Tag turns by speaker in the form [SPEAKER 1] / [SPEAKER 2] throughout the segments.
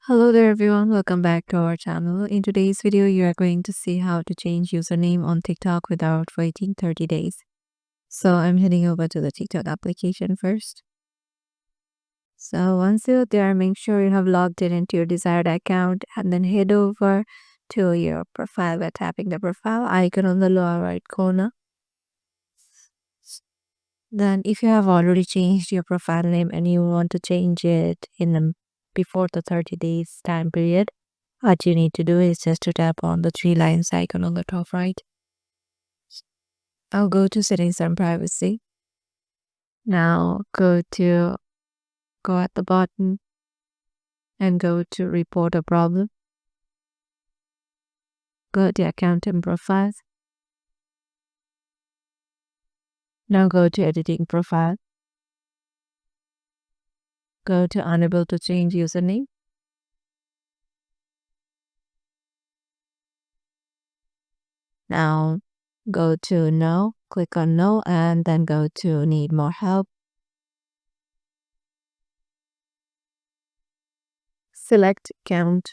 [SPEAKER 1] Hello there everyone, welcome back to our channel. In today's video, you are going to see how to change username on TikTok without waiting 30 days. So I'm heading over to the TikTok application first. So once you're there, make sure you have logged in into your desired account and then head over to your profile by tapping the profile icon on the lower right corner. Then if you have already changed your profile name and you want to change it before the 30 days time period, what you need to do is just to tap on the three lines icon on the top right. I'll go to settings and privacy. Now go at the bottom and go to report a problem. Go to account and profiles. Now go to editing profile. Go to unable to change username. Now go to no, click on no, and then go to need more help. Select account.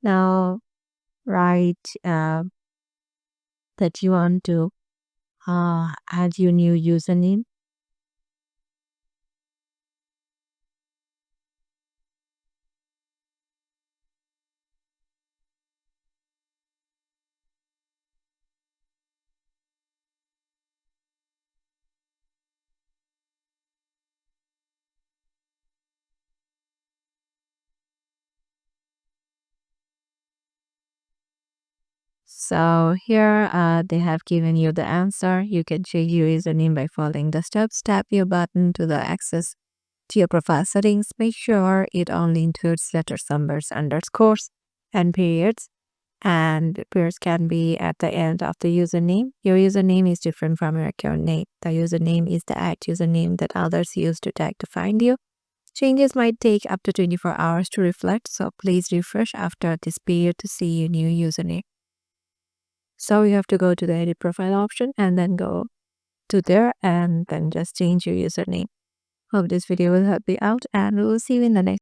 [SPEAKER 1] Now write that you want to add your new username. So here they have given you the answer. You can change your username by following the steps. Tap your button to the access to your profile settings. Make sure it only includes letters, numbers, underscores, and periods. And periods can be at the end of the username. Your username is different from your account name. The username is the username that others use to tag to find you. Changes might take up to 24 hours to reflect, so please refresh after this period to see your new username. So you have to go to the edit profile option and then go to there and then just change your username. Hope this video will help you out and we will see you in the next